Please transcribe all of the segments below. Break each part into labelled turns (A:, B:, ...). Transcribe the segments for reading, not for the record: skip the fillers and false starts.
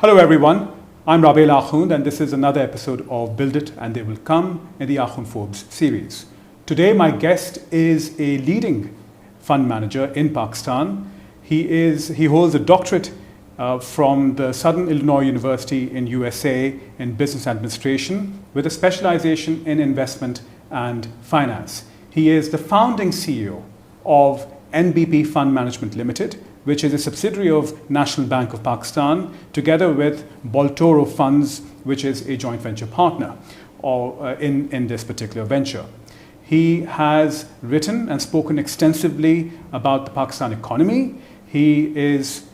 A: Hello everyone, I'm Rabel Akhund and this is another episode of Build It and They Will Come in the Akhund Forbes series. Today my guest is a leading fund manager in Pakistan. He holds a doctorate from the Southern Illinois University in USA in business administration with a specialization in investment and finance. He is the founding CEO of NBP Fund Management Limited, which is a subsidiary of National Bank of Pakistan, together with Baltoro Funds, which is a joint venture partner in this particular venture. He has written and spoken extensively about the Pakistan economy. He is,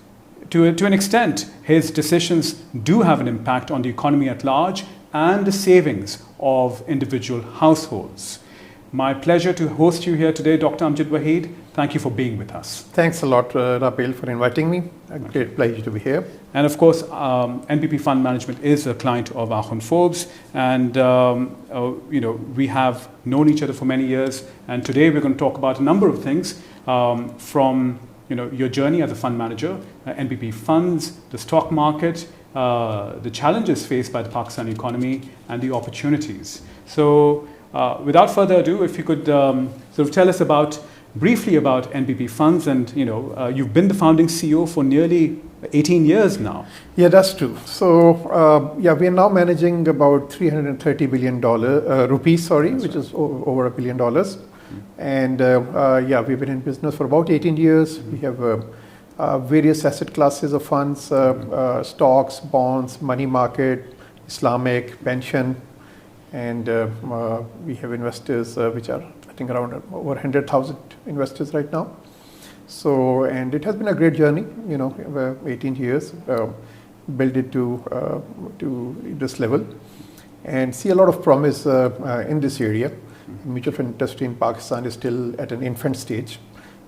A: to an extent, his decisions do have an impact on the economy at large and the savings of individual households. My pleasure to host you here today, Dr. Amjad Waheed. Thank you for being with us.
B: Thanks a lot, Rabel, for inviting me. A great pleasure to be here.
A: And of course, NBP Fund Management is a client of Akhund Forbes, and we have known each other for many years. And today we're going to talk about a number of things from your journey as a fund manager, NBP funds, the stock market, the challenges faced by the Pakistani economy, and the opportunities. So, without further ado, if you could sort of tell us briefly about NBP funds, and you've been the founding CEO for nearly 18 years now.
B: Yeah, that's true. So we are now managing about $330 billion rupees, which is over $1 billion. And we've been in business for about 18 years. We have various asset classes of funds, stocks, bonds, money market, Islamic, pension. And we have investors which are, I think, around over 100,000 investors right now. So, and it has been a great journey, 18 years, build it to this level, and see a lot of promise in this area. Mutual fund industry in Pakistan is still at an infant stage,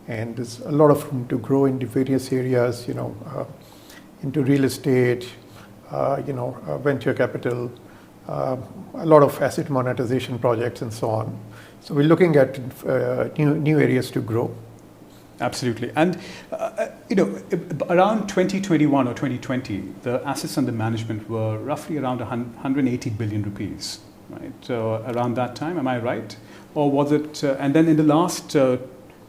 B: and there's a lot of room to grow in the various areas, into real estate, venture capital, a lot of asset monetization projects and so on. So we're looking at new areas to grow.
A: Absolutely. And, around 2021 or 2020, the assets under management were roughly around 180 billion rupees, right? So around that time, am I right? Or was it, and then in the last 2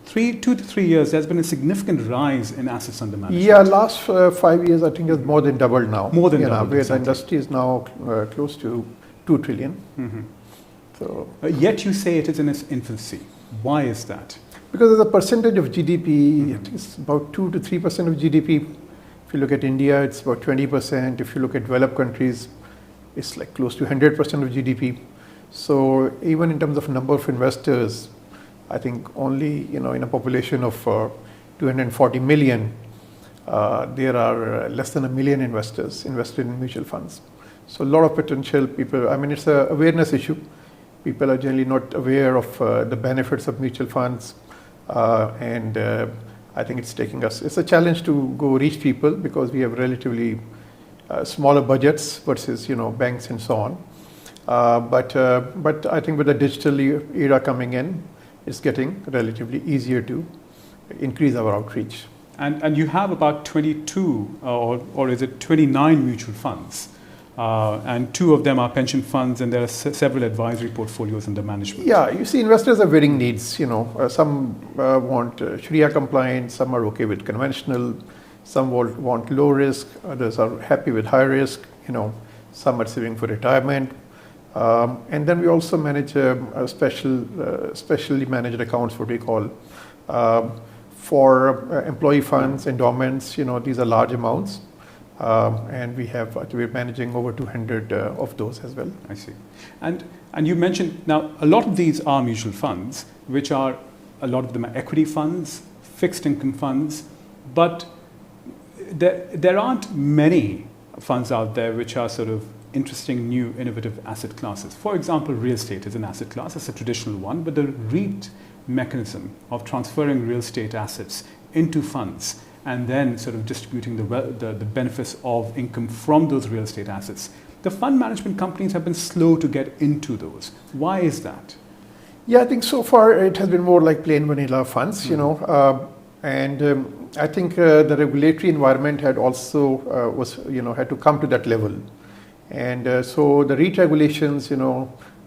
A: to 3 years, there's been a significant rise in assets under management.
B: Yeah, last 5 years, I think it's more than doubled now.
A: More than doubled.
B: Where the industry is now close to 2 trillion.
A: Mm-hmm.
B: So,
A: yet you say it is in its infancy. Why is that?
B: Because as a percentage of GDP, I think it's about 2 to 3% of GDP. If you look at India, it's about 20%. If you look at developed countries, it's like close to 100% of GDP. So even in terms of number of investors, I think only in a population of 240 million, there are less than 1 million investors invested in mutual funds. So a lot of potential people. I mean, it's an awareness issue. People are generally not aware of the benefits of mutual funds, and I think it's a challenge to go reach people because we have relatively smaller budgets versus banks and so on. But I think with the digital era coming in, it's getting relatively easier to increase our outreach.
A: And you have about 22 or is it 29 mutual funds? And 2 of them are pension funds, and there are several advisory portfolios under management.
B: Yeah, you see, investors have varying needs. Some want Sharia compliant, some are okay with conventional, some want low risk, others are happy with high risk. Some are saving for retirement, and then we also manage a specially managed accounts, what we call, for employee funds, endowments. These are large amounts. And we're managing over 200 of those as well.
A: I see. And you mentioned, now a lot of these are mutual funds, which are, a lot of them are equity funds, fixed income funds, but there aren't many funds out there which are sort of interesting, new, innovative asset classes. For example, real estate is an asset class, it's a traditional one, but the REIT mechanism of transferring real estate assets into funds and then sort of distributing the benefits of income from those real estate assets. The fund management companies have been slow to get into those. Why is that?
B: Yeah, I think so far it has been more like plain vanilla funds. And I think the regulatory environment had also had to come to that level. And so the REIT regulations,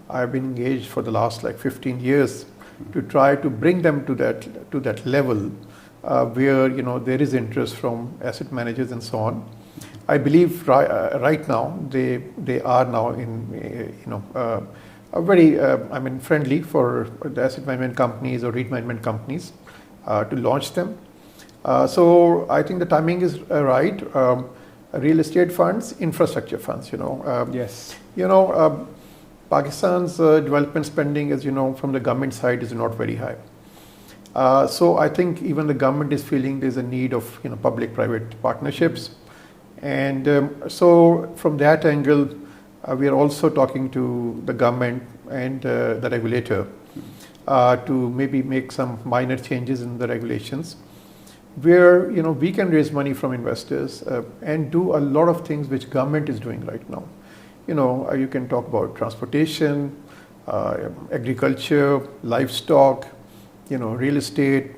B: I've been engaged for the last like 15 years to try to bring them to that level where there is interest from asset managers and so on. I believe right now they are now in a very friendly for the asset management companies or REIT management companies to launch them. So I think the timing is right. Real estate funds, infrastructure funds.
A: Yes.
B: Pakistan's development spending, as you know, from the government side is not very high. So I think even the government is feeling there's a need of public-private partnerships, and so from that angle, we are also talking to the government and the regulator to maybe make some minor changes in the regulations, where we can raise money from investors and do a lot of things which government is doing right now. You can talk about transportation, agriculture, livestock, real estate,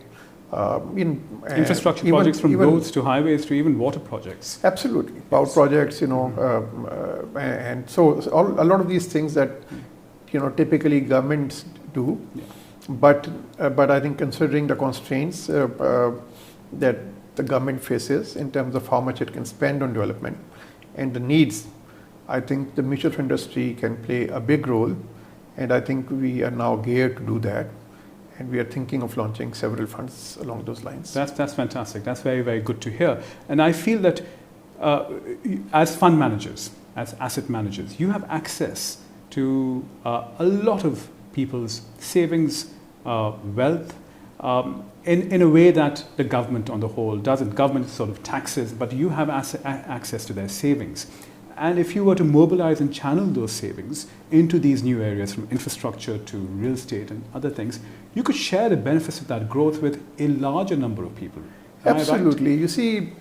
A: infrastructure projects from roads to highways to even water projects.
B: Absolutely, power projects, and so a lot of these things that typically governments do, but I think considering the constraints that the government faces in terms of how much it can spend on development and the needs, I think the mutual fund industry can play a big role, and I think we are now geared to do that, and we are thinking of launching several funds along those lines.
A: That's fantastic. That's very, very good to hear. And I feel that as fund managers, as asset managers, you have access to a lot of people's savings, wealth, in a way that the government on the whole doesn't. Government sort of taxes, but you have access to their savings. And if you were to mobilize and channel those savings into these new areas, from infrastructure to real estate and other things, you could share the benefits of that growth with a larger number of people.
B: Absolutely. You see,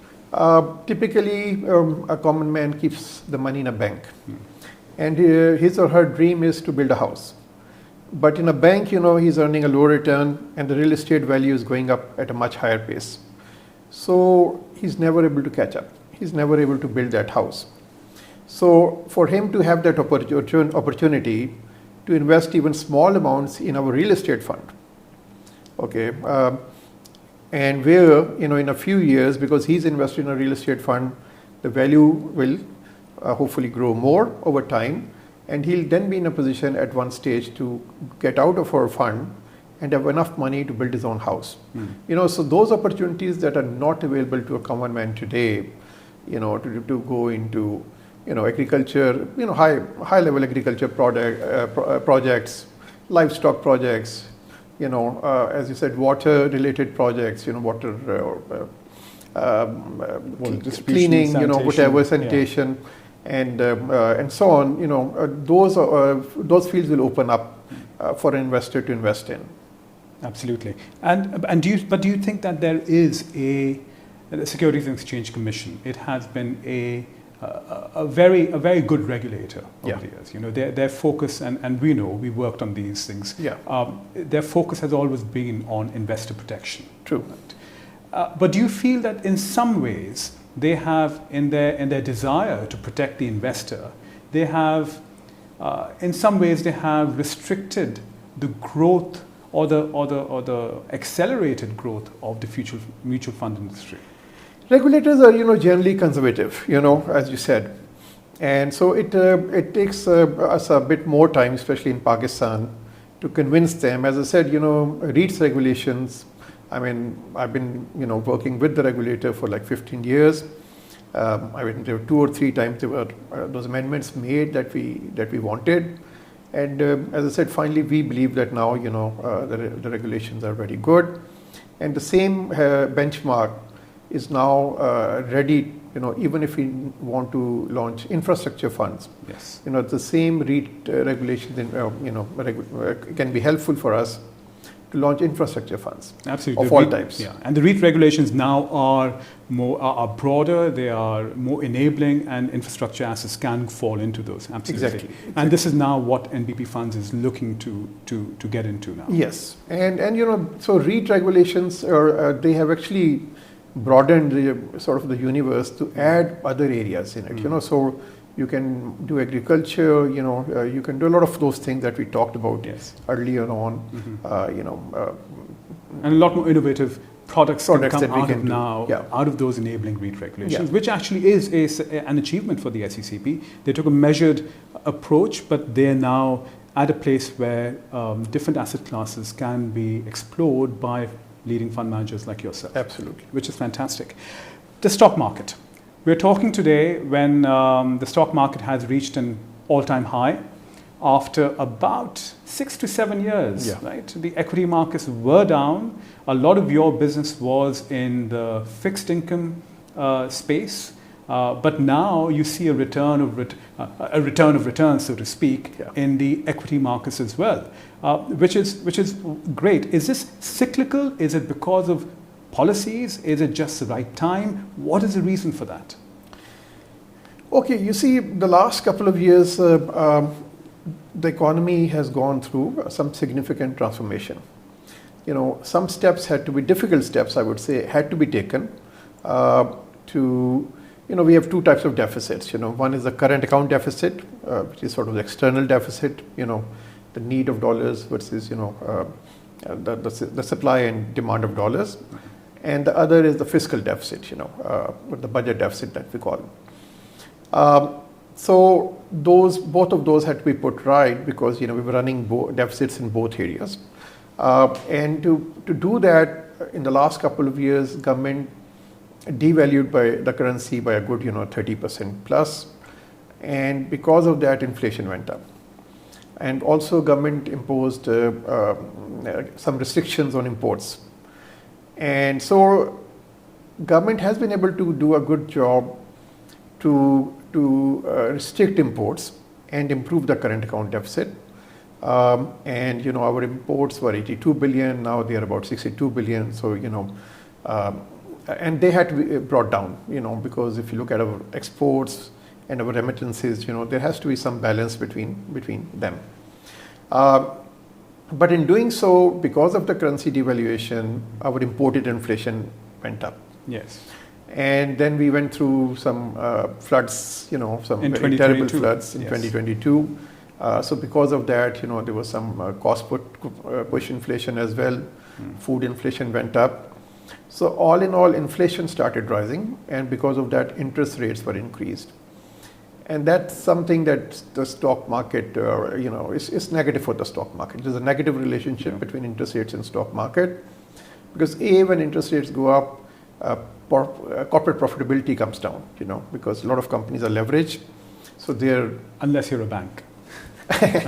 B: typically a common man keeps the money in a bank, and his or her dream is to build a house. But in a bank, he's earning a low return, and the real estate value is going up at a much higher pace. So he's never able to catch up. He's never able to build that house. So for him to have that opportunity to invest even small amounts in our real estate fund, okay, and where in a few years, because he's invested in a real estate fund, the value will hopefully grow more over time, and he'll then be in a position at one stage to get out of our fund and have enough money to build his own house. So those opportunities that are not available to a common man today, to go into agriculture, high level agriculture projects, livestock projects, as you said, water related projects, water cleaning, whatever, sanitation, and so on. Those fields will open up for an investor to invest in.
A: Absolutely. And do you think that there is the Securities and Exchange Commission? It has been a very good regulator over the years. Their focus, and we know, we worked on these things. Their focus has always been on investor protection.
B: True.
A: Right? But do you feel that in some ways they have, in their desire to protect the investor, they have, in some ways, they have restricted the growth or the accelerated growth of the future mutual fund industry?
B: Regulators are, generally conservative, as you said, and so it takes us a bit more time, especially in Pakistan, to convince them. As I said, REITs regulations. I mean, I've been, working with the regulator for like 15 years. There were 2 or 3 times there were those amendments made that we wanted, and as I said, finally we believe that now, the regulations are very good, and the same benchmark is now ready, even if we want to launch infrastructure funds.
A: Yes.
B: The same REIT regulations, can be helpful for us to launch infrastructure funds
A: Absolutely.
B: of all types.
A: Yeah, and the REIT regulations now are broader, they are more enabling, and infrastructure assets can fall into those. Absolutely.
B: Exactly.
A: And this is now what NBP Funds is looking to get into now.
B: Yes, and you know, so REIT regulations they have actually broadened the sort of the universe to add other areas in it. You know, so you can do agriculture. You know, you can do a lot of those things that we talked about earlier on. You know,
A: and a lot more innovative products can come
B: that we
A: out
B: can
A: of now, out of those enabling REIT regulations, which actually is an achievement for the SECP. They took a measured approach, but they're now at a place where different asset classes can be explored by leading fund managers like yourself.
B: Absolutely.
A: Which is fantastic. The stock market. We're talking today when the stock market has reached an all-time high after about 6 to 7 years, right? The equity markets were down. A lot of your business was in the fixed income space, but now you see a return of returns, so to speak, in the equity markets as well, which is great. Is this cyclical? Is it because of policies? Is it just the right time? What is the reason for that?
B: Okay, you see, the last couple of years, the economy has gone through some significant transformation. You know, some steps had to be, difficult steps, I would say, had to be taken to, you know, we have two types of deficits. You know, one is the current account deficit, which is sort of the external deficit, you know, the need of dollars versus, you know, the supply and demand of dollars. And the other is the fiscal deficit, you know, the budget deficit that we call it. So both of those had to be put right because, you know, we were running deficits in both areas. And to do that, in the last couple of years, government devalued the currency by a good, you know, 30% plus. And because of that, inflation went up. And also government imposed some restrictions on imports. And so government has been able to do a good job to restrict imports and improve the current account deficit. And, you know, our imports were 82 billion, now they are about 62 billion. So, you know, and they had to be brought down, you know, because if you look at our exports and our remittances, you know, there has to be some balance between them. But in doing so, because of the currency devaluation, our imported inflation went up.
A: Yes.
B: And then we went through some floods, you know, some very terrible floods in 2022. So because of that, you know, there was some cost push inflation as well. Food inflation went up. So all in all, inflation started rising, and because of that, interest rates were increased. And that's something that the stock market, you know, is negative for the stock market. There's a negative relationship between interest rates and stock market, because when interest rates go up, corporate profitability comes down, you know, because a lot of companies are leveraged. So they're...
A: Unless you're a bank.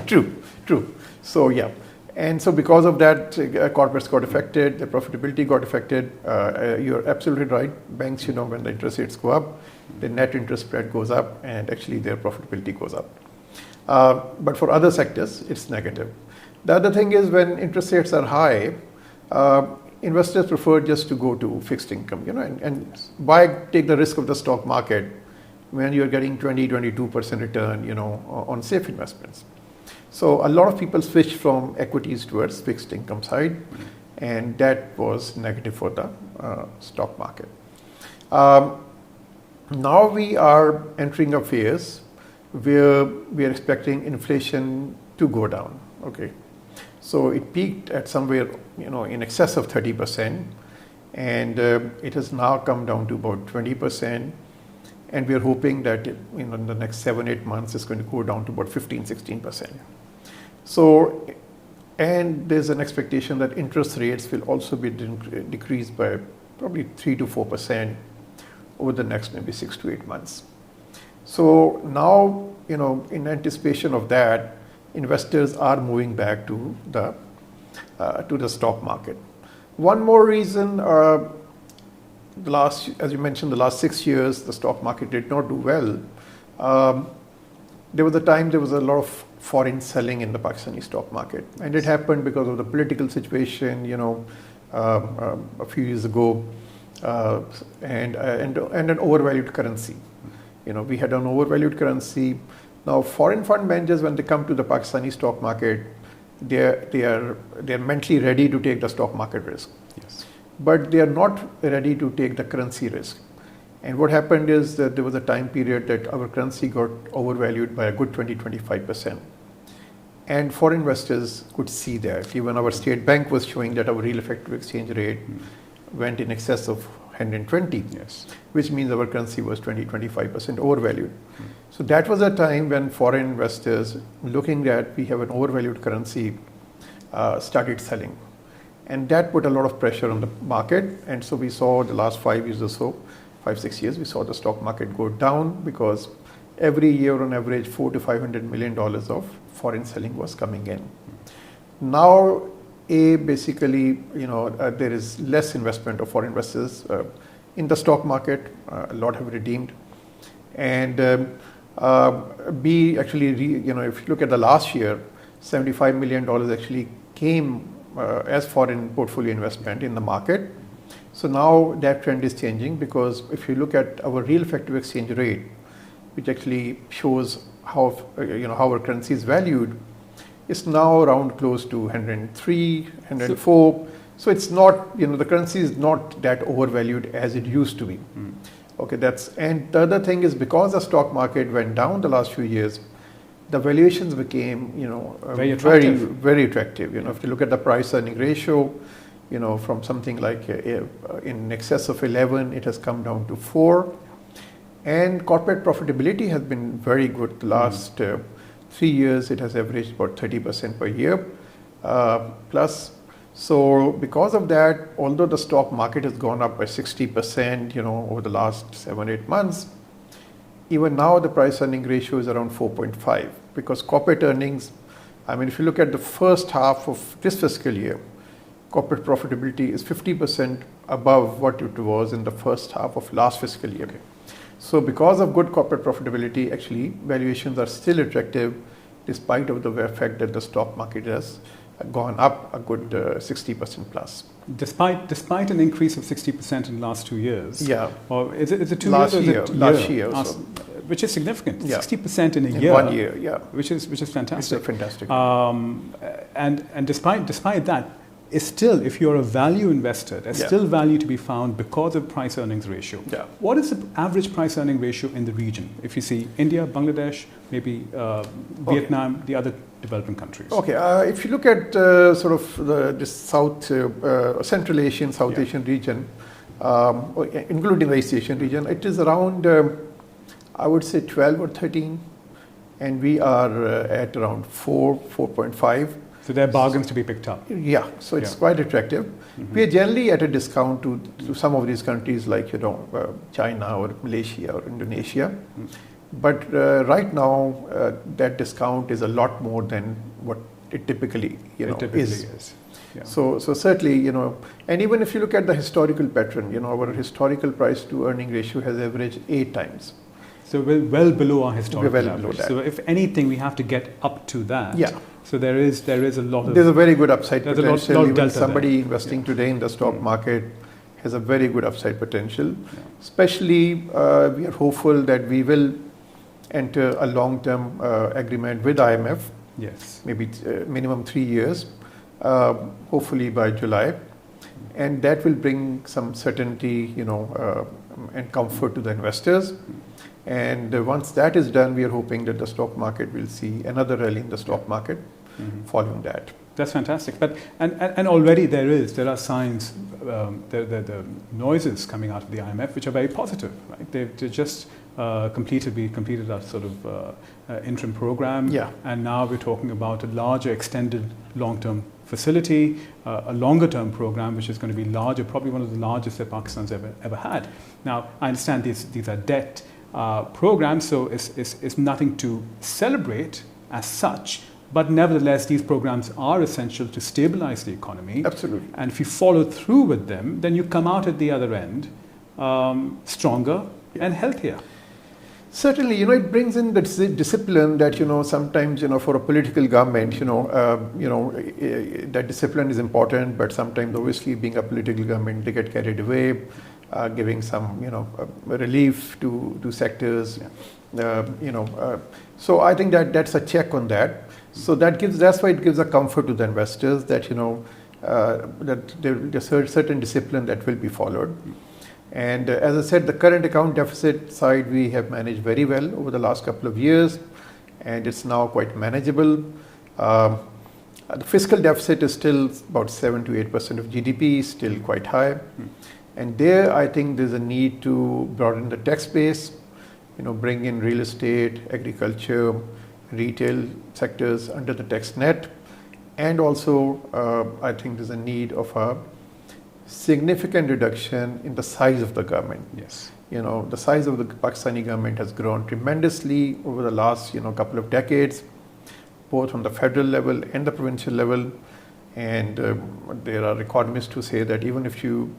B: True. So, yeah. And so because of that, corporates got affected, the profitability got affected. You're absolutely right. Banks, you know, when the interest rates go up, the net interest spread goes up, and actually their profitability goes up. But for other sectors, it's negative. The other thing is when interest rates are high, investors prefer just to go to fixed income, you know, and why take the risk of the stock market when you're getting 22% return, you know, on safe investments. So a lot of people switched from equities towards fixed income side, and that was negative for the stock market. Now we are entering a phase where we are expecting inflation to go down. Okay, so it peaked at somewhere, you know, in excess of 30%, and it has now come down to about 20%. And we are hoping that, you know, in the next 7-8 months, it's going to go down to about 15-16%. So, and there's an expectation that interest rates will also be decreased by probably 3 to 4% over the next maybe 6 to 8 months. So now, you know, in anticipation of that, investors are moving back to the stock market. One more reason. As you mentioned, the last 6 years, the stock market did not do well. There was a time there was a lot of foreign selling in the Pakistani stock market. And it happened because of the political situation, a few years ago, and an overvalued currency. We had an overvalued currency. Now, foreign fund managers, when they come to the Pakistani stock market, they're mentally ready to take the stock market risk.
A: Yes.
B: But they are not ready to take the currency risk. And what happened is that there was a time period that our currency got overvalued by a good 20-25%. And foreign investors could see that. Even our state bank was showing that our real effective exchange rate went in excess of 120,
A: Yes.
B: which means our currency was 20-25% overvalued. So that was a time when foreign investors, looking at we have an overvalued currency, started selling. And that put a lot of pressure on the market. And so we saw the last 5 years or so, 5-6 years, we saw the stock market go down because every year on average $400 to $500 million of foreign selling was coming in. Now, basically, there is less investment of foreign investors in the stock market. A lot have redeemed. And B, actually, if you look at the last year, $75 million actually came as foreign portfolio investment in the market. So now that trend is changing, because if you look at our real effective exchange rate, which actually shows how how our currency is valued, it's now around close to 103, 104. So it's not, the currency is not that overvalued as it used to be. Okay, and the other thing is, because the stock market went down the last few years, the valuations became,
A: very attractive.
B: Very attractive. If you look at the price earning ratio, from something like in excess of 11, it has come down to 4. And corporate profitability has been very good. The last 3 years, it has averaged about 30% per year plus. So because of that, although the stock market has gone up by 60%, over the last 7-8 months, even now the price earning ratio is around 4.5, because corporate earnings, if you look at the first half of this fiscal year, corporate profitability is 50% above what it was in the first half of last fiscal year. Okay. So because of good corporate profitability, actually valuations are still attractive, despite of the fact that the stock market has gone up a good 60% plus.
A: Despite an increase of 60% in the last 2 years.
B: Yeah.
A: Or is it 2
B: last
A: years?
B: Year, last year.
A: Which is significant.
B: Yeah.
A: 60% in
B: in
A: year.
B: 1 year, yeah.
A: Which is fantastic.
B: It's fantastic.
A: And despite that, is still, if you're a value investor, there's still value to be found because of price earnings ratio.
B: Yeah.
A: What is the average price earning ratio in the region? If you see India, Bangladesh, maybe Vietnam, the other developing countries.
B: Okay, if you look at this Central Asian, South Asian region, including the East Asian region, it is around, I would say 12 or 13, and we are at around 4.5.
A: So there are bargains to be picked up.
B: Yeah, so it's quite attractive. Mm-hmm. We are generally at a discount to some of these countries like China or Malaysia or Indonesia. Mm-hmm. But right now that discount is a lot more than what it typically is. Yeah. So certainly, and even if you look at the historical pattern, our historical price to earning ratio has averaged 8 times.
A: So we're well below our historical
B: well
A: average.
B: Below that.
A: So if anything, we have to get up to that.
B: Yeah.
A: So there is a lot of...
B: There's a very good upside potential.
A: Lot
B: even somebody
A: there.
B: Investing today in the stock market has a very good upside potential. Yeah. Especially, we are hopeful that we will enter a long-term agreement with IMF.
A: Yes.
B: Maybe minimum 3 years, hopefully by July. And that will bring some certainty, and comfort to the investors. And once that is done, we are hoping that the stock market will see another rally in the stock market following that.
A: That's fantastic. But and already there are signs, the noises coming out of the IMF which are very positive. Right? They just completed our sort of interim program, and now we're talking about a larger, extended, long-term facility, a longer-term program which is going to be larger, probably one of the largest that Pakistan's ever had. Now, I understand these are debt programs, so it's nothing to celebrate as such. But nevertheless, these programs are essential to stabilize the economy.
B: Absolutely.
A: And if you follow through with them, then you come out at the other end stronger and healthier.
B: Certainly, it brings in the discipline that, sometimes, for a political government, that discipline is important, but sometimes, obviously, being a political government, they get carried away, giving some, relief to sectors, so I think that's a check on that. So that's why it gives a comfort to the investors that, that there's a certain discipline that will be followed. And as I said, the current account deficit side we have managed very well over the last couple of years, and it's now quite manageable. The fiscal deficit is still about 7 to 8% of GDP, still quite high. And there, I think there's a need to broaden the tax base, bring in real estate, agriculture, retail sectors under the tax net. And also, I think there's a need of a significant reduction in the size of the government.
A: Yes.
B: The size of the Pakistani government has grown tremendously over the last, couple of decades, both on the federal level and the provincial level. And there are economists who say that even if you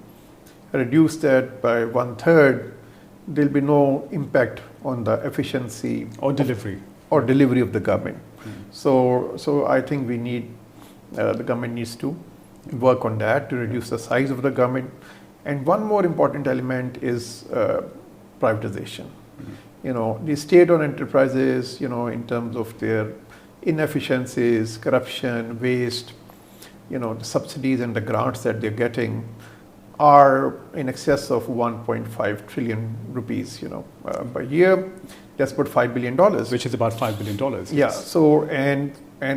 B: reduce that by 1/3, there'll be no impact on the efficiency
A: or delivery
B: of the government. So I think we need the government needs to work on that to reduce the size of the government. And one more important element is privatization. The state-owned enterprises, in terms of their inefficiencies, corruption, waste, the subsidies and the grants that they're getting are in excess of 1.5 trillion rupees, per year. That's about $5 billion.
A: Which is about $5 billion.
B: Yeah.
A: Yes.
B: So, and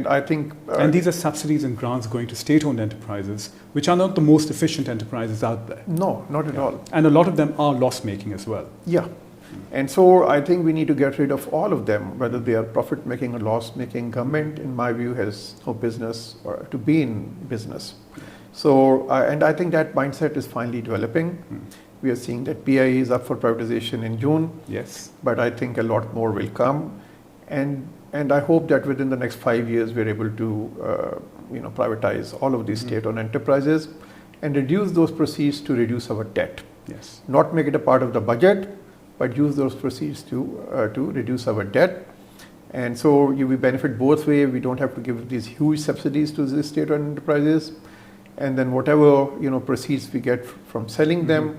B: I think...
A: and these are subsidies and grants going to state-owned enterprises, which are not the most efficient enterprises out there.
B: No, not at all.
A: And a lot of them are loss-making as well.
B: Yeah. And so I think we need to get rid of all of them, whether they are profit-making or loss-making. Government, in my view, has no business or to be in business. So, and I think that mindset is finally developing. We are seeing that PIE is up for privatization in June.
A: Yes.
B: But I think a lot more will come. And I hope that within the next 5 years, we're able to privatize all of these state-owned enterprises and reduce those proceeds to reduce our debt.
A: Yes.
B: Not make it a part of the budget, but use those proceeds to reduce our debt. And so we benefit both ways. We don't have to give these huge subsidies to the state-owned enterprises. And then whatever proceeds we get from selling them,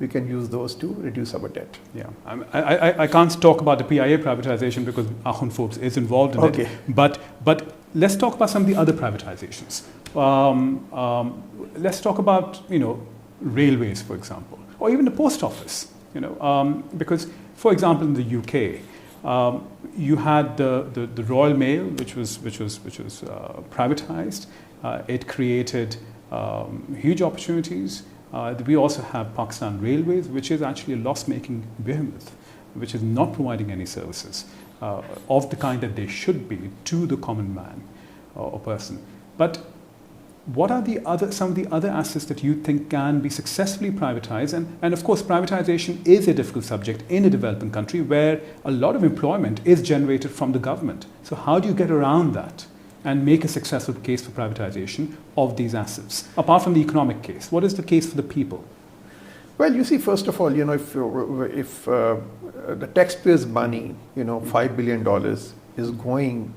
B: we can use those to reduce our debt.
A: Yeah, I can't talk about the PIA privatization because Akhund Forbes is involved in it. But let's talk about some of the other privatizations. Let's talk about railways, for example, or even the post office. Because, for example, in the UK, you had the Royal Mail, which was privatized. It created huge opportunities. We also have Pakistan Railways, which is actually a loss-making behemoth, which is not providing any services of the kind that they should be to the common man or person. But what are some of the other assets that you think can be successfully privatized? And of course, privatization is a difficult subject in a developing country where a lot of employment is generated from the government. So how do you get around that and make a successful case for privatization of these assets? Apart from the economic case, what is the case for the people?
B: Well, you see, first of all, if the taxpayers' money, $5 billion is going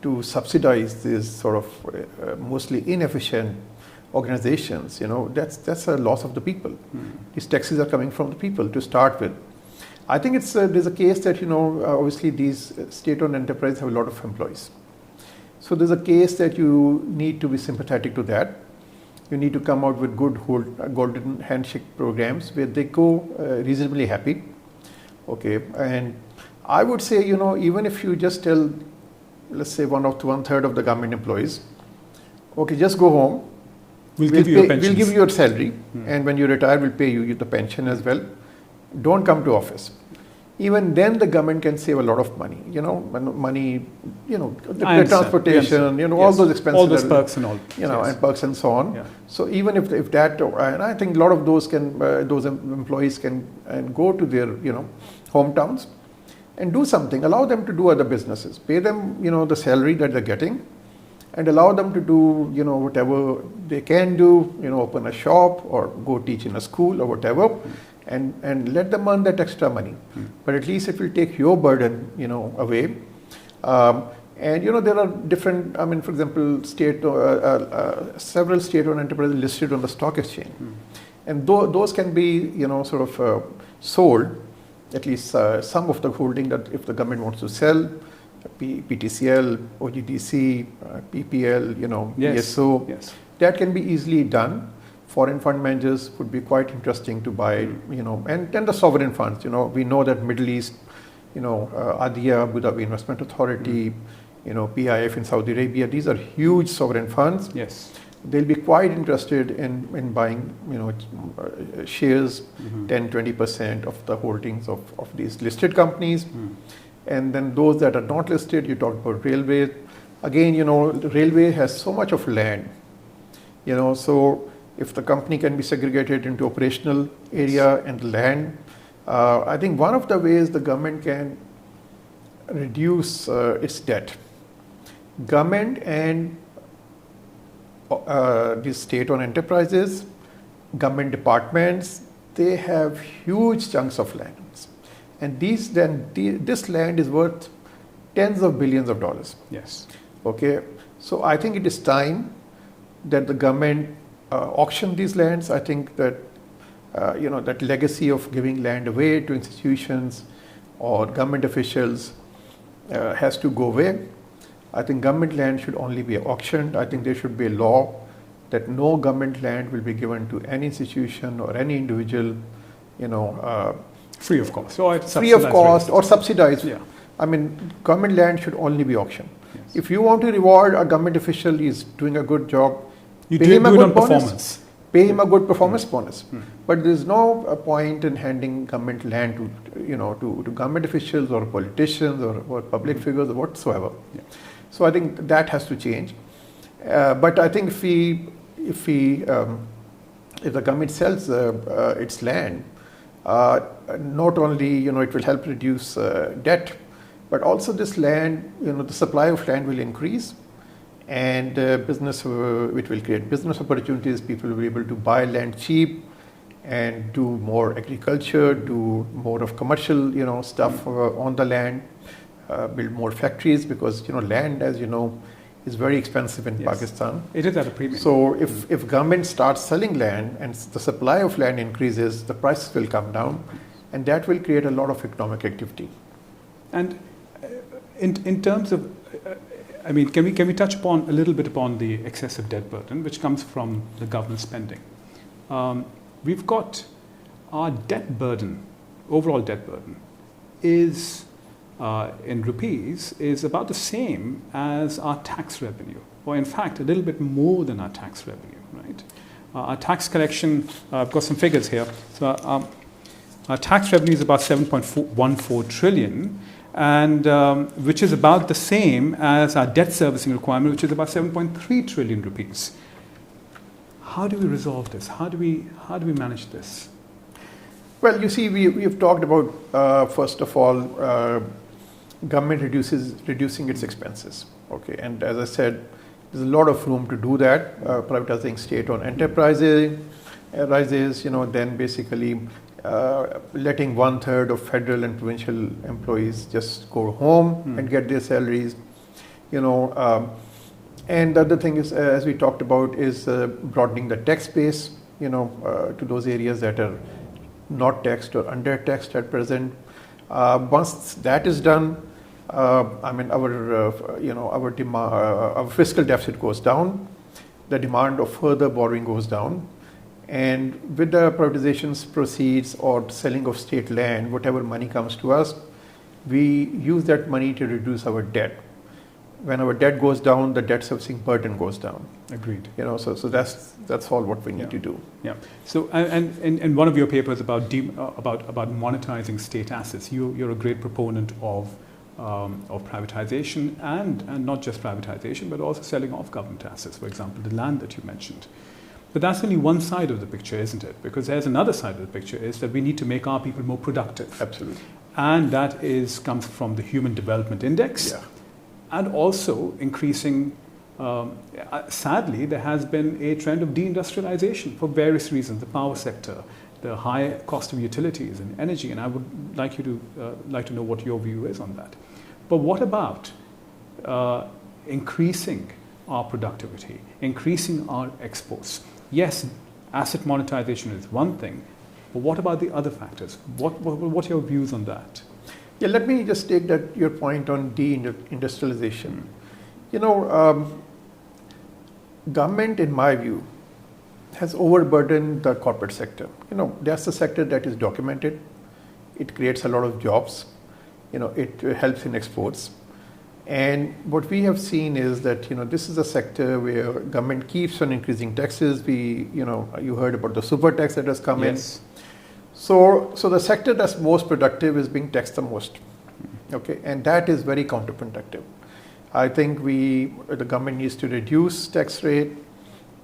B: to subsidize these sort of mostly inefficient organizations, that's a loss of the people. These taxes are coming from the people to start with. I think there's a case that, obviously these state-owned enterprises have a lot of employees. So there's a case that you need to be sympathetic to that. You need to come out with good golden handshake programs where they go reasonably happy. Okay, and I would say, even if you just tell, let's say 1/3 of the government employees, okay, just go home.
A: We'll give you your pensions.
B: We'll give you your salary, and when you retire, we'll pay you the pension as well. Don't come to office. Even then, the government can save a lot of money. The transportation, all those expenses,
A: all those perks and all,
B: and perks and so on. Yeah. So even if that, and I think a lot of those employees can go to their hometowns and do something. Allow them to do other businesses. Pay them the salary that they're getting, and allow them to do whatever they can do. Open a shop or go teach in a school or whatever. and let them earn that extra money. But at least it will take your burden, away. And there are different. I mean, for example, several state-owned enterprises listed on the stock exchange, and those can be, sold. At least some of the holding that if the government wants to sell, PTCL, OGDC, PPL, ESO, that can be easily done. Foreign fund managers would be quite interesting to buy, and then the sovereign funds. We know that Middle East, ADIA, Abu Dhabi Investment Authority, PIF in Saudi Arabia, these are huge sovereign funds.
A: Yes.
B: They'll be quite interested in buying, shares, 10-20% of the holdings of these listed companies. And then those that are not listed, you talked about railway. Again, the railway has so much of land, so if the company can be segregated into operational area and land, I think one of the ways the government can reduce its debt. Government and these state-owned enterprises, government departments, they have huge chunks of lands, and this land is worth tens of billions of dollars.
A: Yes.
B: Okay, so I think it is time that the government auction these lands. I think that that legacy of giving land away to institutions or government officials has to go away. I think government land should only be auctioned. I think there should be a law that no government land will be given to any institution or any individual,
A: free of cost. Or
B: free of cost or subsidized.
A: Yeah.
B: I mean, government land should only be auctioned.
A: Yes.
B: If you want to reward a government official, he's doing a good job,
A: you
B: pay
A: do
B: him a
A: it
B: good
A: on
B: bonus.
A: performance.
B: Pay him a good performance bonus. But there's no point in handing government land to government officials or politicians or public figures or whatsoever.
A: Yeah.
B: So I think that has to change. But I think if the government sells its land, not only it will help reduce debt, but also this land, the supply of land will increase, and business it will create business opportunities. People will be able to buy land cheap and do more agriculture, do more of commercial stuff on the land, build more factories, because land, as is very expensive in Pakistan.
A: It is at a premium.
B: So if government starts selling land and the supply of land increases, the prices will come down, and that will create a lot of economic activity.
A: And in terms of, can we touch upon a little bit upon the excessive debt burden, which comes from the government spending? We've got our debt burden, overall debt burden, is in rupees is about the same as our tax revenue, or in fact a little bit more than our tax revenue, right? Our tax collection, I've got some figures here. So our tax revenue is about 7.14 trillion, and which is about the same as our debt servicing requirement, which is about 7.3 trillion rupees. How do we resolve this? How do we manage this?
B: Well, you see, we have talked about first of all, government reducing its expenses. Okay, and as I said, there's a lot of room to do that. Privatizing state-owned enterprises, then basically letting 1/3 of federal and provincial employees just go home and get their salaries. And the other thing is, as we talked about, is broadening the tax base, to those areas that are not taxed or under taxed at present. Once that is done, our demand, our fiscal deficit goes down, the demand of further borrowing goes down, and with the privatizations proceeds or selling of state land, whatever money comes to us, we use that money to reduce our debt. When our debt goes down, the debt servicing burden goes down.
A: Agreed.
B: So that's all what we need to do.
A: Yeah. So and in one of your papers about monetizing state assets, you're a great proponent of privatization and not just privatization, but also selling off government assets. For example, the land that you mentioned. But that's only one side of the picture, isn't it? Because there's another side of the picture is that we need to make our people more productive.
B: Absolutely.
A: And that comes from the Human Development Index.
B: Yeah.
A: And also increasing, sadly, there has been a trend of deindustrialization for various reasons. The power sector, the high cost of utilities and energy, and I would like to know what your view is on that. But what about increasing our productivity, increasing our exports? Yes, asset monetization is one thing, but what about the other factors? What are your views on that?
B: Yeah, let me just take that your point on deindustrialization. Government, in my view, has overburdened the corporate sector. That's the sector that is documented. It creates a lot of jobs. It helps in exports. And what we have seen is that, this is a sector where government keeps on increasing taxes. You heard about the super tax that has come in. So the sector that's most productive is being taxed the most. Okay, and that is very counterproductive. I think the government needs to reduce tax rate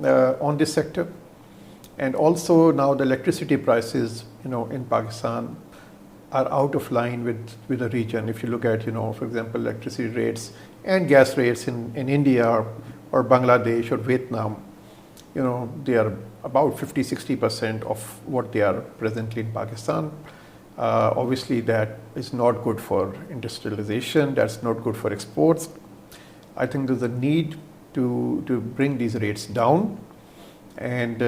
B: on this sector. And also now the electricity prices, in Pakistan are out of line with the region. If you look at, for example, electricity rates and gas rates in India or Bangladesh or Vietnam, they are about 50-60% of what they are presently in Pakistan. Obviously, that is not good for industrialization. That's not good for exports. I think there's a need to bring these rates down, and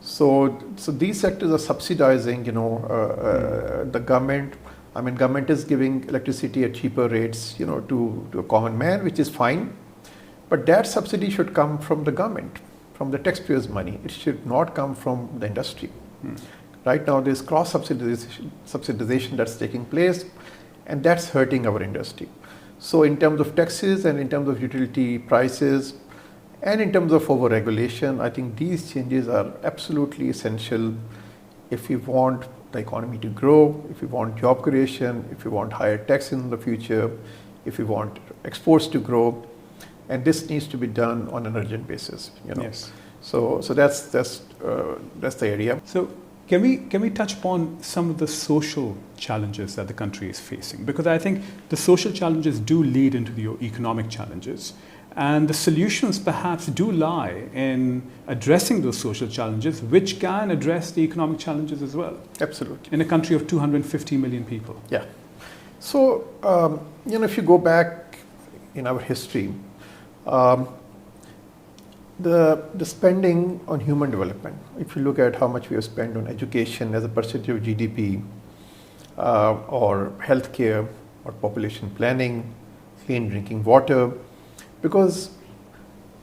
B: so these sectors are subsidizing. The government. I mean, government is giving electricity at cheaper rates, to a common man, which is fine. But that subsidy should come from the government, from the taxpayers' money. It should not come from the industry. Right now, there's cross-subsidization that's taking place, and that's hurting our industry. So in terms of taxes and in terms of utility prices and in terms of over-regulation, I think these changes are absolutely essential if we want the economy to grow, if we want job creation, if we want higher tax in the future, if we want exports to grow. And this needs to be done on an urgent basis.
A: Yes.
B: So that's the area.
A: So can we touch upon some of the social challenges that the country is facing? Because I think the social challenges do lead into the economic challenges, and the solutions perhaps do lie in addressing those social challenges, which can address the economic challenges as well.
B: Absolutely.
A: In a country of 250 million people.
B: Yeah. So if you go back in our history. The spending on human development, if you look at how much we have spent on education as a percentage of GDP, or healthcare, or population planning, clean drinking water, because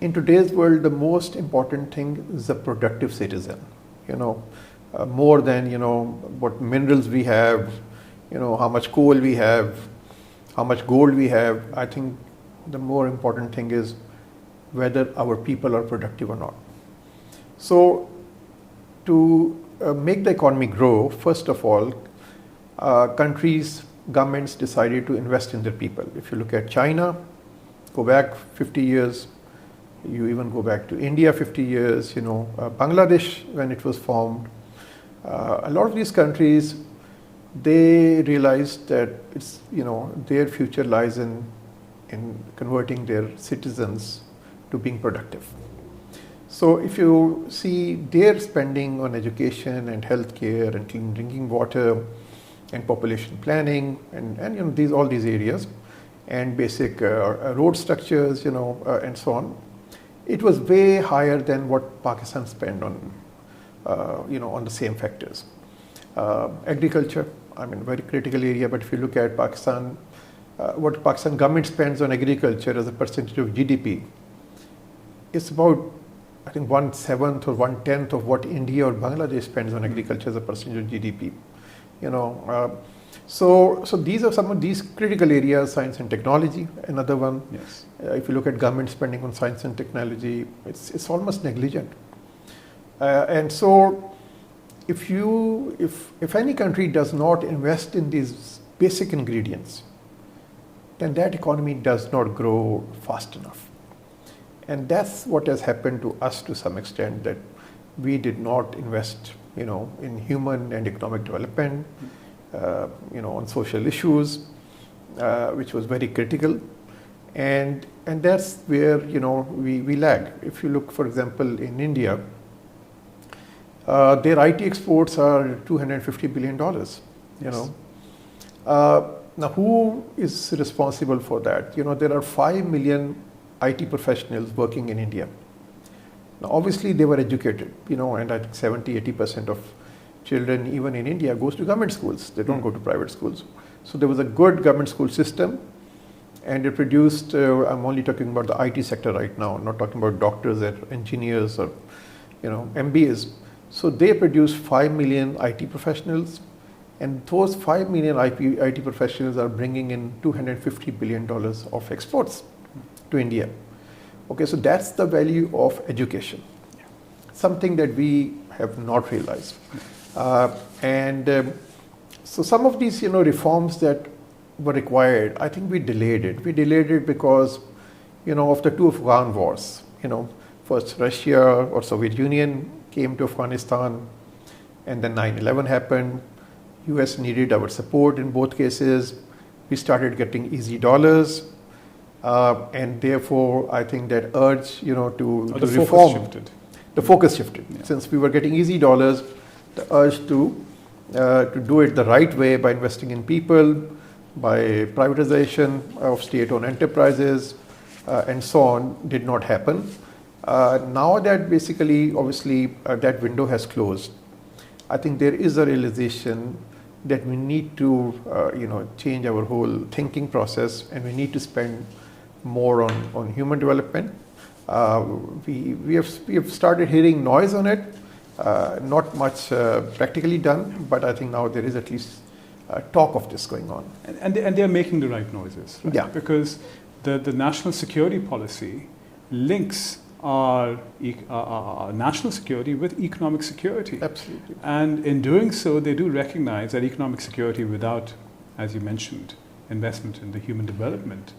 B: in today's world, the most important thing is the productive citizen. More than what minerals we have, how much coal we have, how much gold we have. I think the more important thing is whether our people are productive or not. So to make the economy grow, first of all, governments decided to invest in their people. If you look at China, go back 50 years, you even go back to India 50 years, Bangladesh when it was formed. A lot of these countries, they realized that it's, their future lies in converting their citizens to being productive. So if you see their spending on education and healthcare and clean drinking water and population planning and all these areas and basic road structures, and so on, it was way higher than what Pakistan spent on, on the same factors. Agriculture, very critical area. But if you look at Pakistan, what Pakistan government spends on agriculture as a percentage of GDP, it's about, I think, 1/7 or 1/10 of what India or Bangladesh spends on agriculture as a percentage of GDP. So these are some of these critical areas. Science and technology, another one.
A: Yes.
B: If you look at government spending on science and technology, it's almost negligent. And so, if any country does not invest in these basic ingredients, then that economy does not grow fast enough. And that's what has happened to us to some extent, that we did not invest, in human and economic development, on social issues, which was very critical. And that's where, we lag. If you look, for example, in India, Their IT exports are $250 billion. You know, now who is responsible for that? You know, there are 5 million IT professionals working in India. Now, obviously, they were educated. You know, and I think 70-80% of children, even in India, goes to government schools. They don't go to private schools. So there was a good government school system, and it produced. I'm only talking about the IT sector right now. I'm not talking about doctors or engineers or, you know, MBAs. So they produced 5 million IT professionals, and those 5 million IT professionals are bringing in $250 billion of exports to India. Okay, so that's the value of education, something that we have not realized. So some of these, you know, reforms that were required, I think we delayed it. We delayed it because, you know, of the two Afghan wars. You know, first Russia or Soviet Union came to Afghanistan, and then 9/11 happened. US needed our support in both cases. We started getting easy dollars, and therefore I think that urge, you know, to reform. The focus shifted. Yeah. Since we were getting easy dollars, the urge to do it the right way by investing in people, by privatization of state-owned enterprises, and so on, did not happen. Now that basically, obviously, that window has closed, I think there is a realization that we need to, you know, change our whole thinking process, and we need to spend more on human development. We have started hearing noise on it. Not much practically done, but I think now there is at least talk of this going on.
A: And they are making the right noises, right?
B: Yeah.
A: Because the national security policy links our national security with economic security.
B: Absolutely.
A: And in doing so, they do recognize that economic security without, as you mentioned, investment in the human development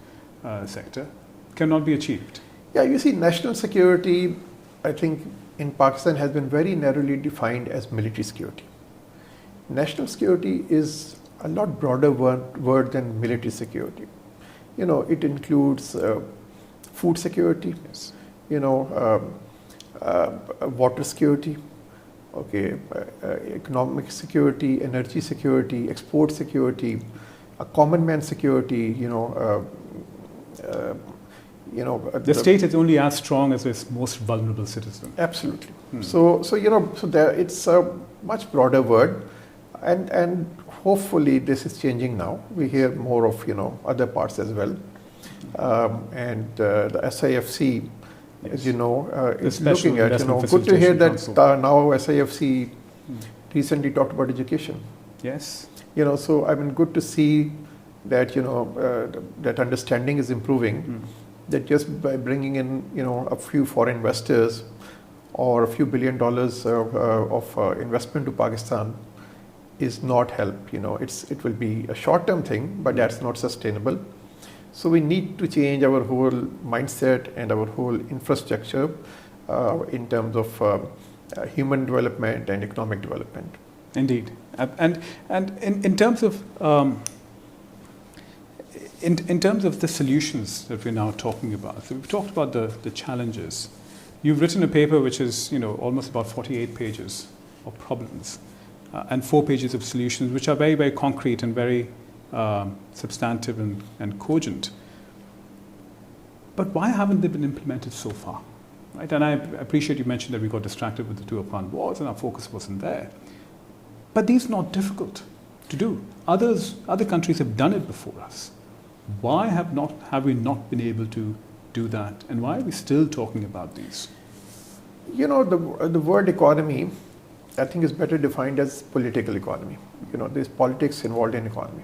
A: sector cannot be achieved.
B: Yeah, you see, national security, I think, in Pakistan has been very narrowly defined as military security. National security is a lot broader word than military security. You know, it includes food security,
A: yes.
B: You know, water security, okay, economic security, energy security, export security, a common man security, you know,
A: the state is only as strong as its most vulnerable citizen.
B: Absolutely. So you know, so there, it's a much broader word, and hopefully this is changing now. We hear more of, you know, other parts as well, and the SIFC, yes. As you know, is looking at, you know, good to hear that now SIFC recently talked about education.
A: Yes.
B: You know, so I mean, good to see that, you know, that understanding is improving. That just by bringing in, you know, a few foreign investors or a few $1 billion of investment to Pakistan is not help. You know, it will be a short-term thing, but that's not sustainable. So we need to change our whole mindset and our whole infrastructure in terms of human development and economic development.
A: Indeed, and in terms of in terms of the solutions that we're now talking about, so we've talked about the challenges. You've written a paper which is, you know, almost about 48 pages of problems and 4 pages of solutions, which are very, very concrete and very substantive and cogent. But why haven't they been implemented so far? Right? And I appreciate you mentioned that we got distracted with the 2 Afghan wars and our focus wasn't there. But these are not difficult to do. Other countries have done it before us. Why have we not been able to do that? And why are we still talking about these?
B: You know, the word economy, I think, is better defined as political economy. You know, there's politics involved in economy.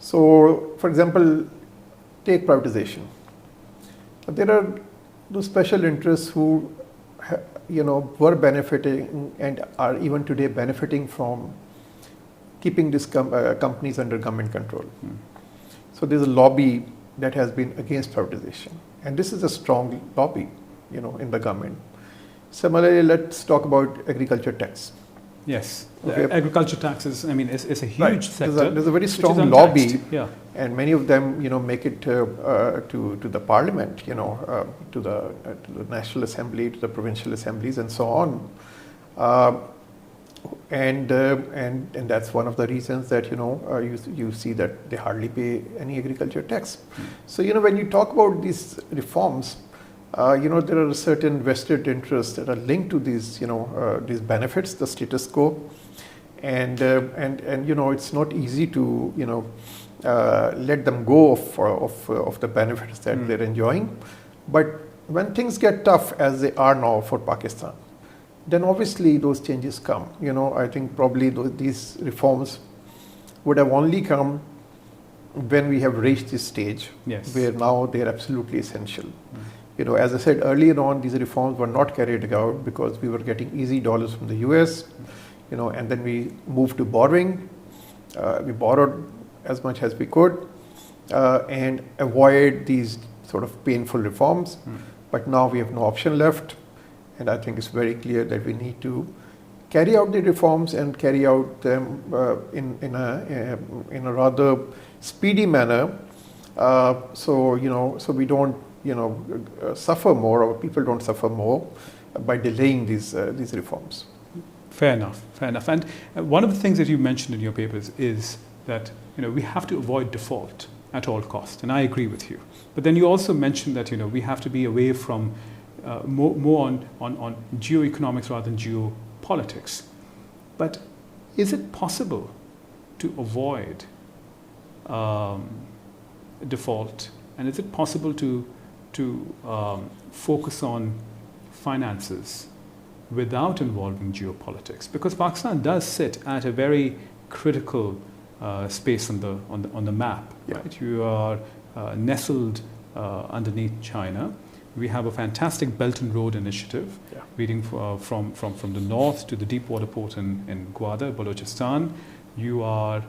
B: So, for example, take privatization. There are those special interests who, you know, were benefiting and are even today benefiting from keeping these companies under government control. So there's a lobby that has been against privatization, and this is a strong lobby, you know, in the government. Similarly, let's talk about agriculture tax.
A: Yes, okay. Agriculture taxes, I mean, it's a huge sector.
B: There's a very strong lobby, yeah. And many of them, you know, make it to the parliament, you know, to the National Assembly, to the provincial assemblies, and so on. And that's one of the reasons that you see that they hardly pay any agriculture tax. So when you talk about these reforms, there are certain vested interests that are linked to these these benefits, the status quo, and it's not easy to let them go of the benefits that they're enjoying. But when things get tough, as they are now for Pakistan, then obviously those changes come. I think probably these reforms would have only come when we have reached this stage where now they are absolutely essential. As I said earlier on, these reforms were not carried out because we were getting easy dollars from the US, and then we moved to borrowing. We borrowed as much as we could and avoid these sort of painful reforms. But now we have no option left. And I think it's very clear that we need to carry out the reforms and carry out them in a rather speedy manner, so we don't suffer more, or people don't suffer more by delaying these reforms.
A: Fair enough. And one of the things that you mentioned in your papers is that we have to avoid default at all costs, and I agree with you. But then you also mentioned that we have to be away from more on geoeconomics rather than geopolitics. But is it possible to avoid default, and is it possible to focus on finances without involving geopolitics? Because Pakistan does sit at a very critical space on the map.
B: Yeah.
A: Right? You are nestled underneath China. We have a fantastic Belt and Road initiative, leading from the north to the deep water port in Gwadar, Balochistan. You are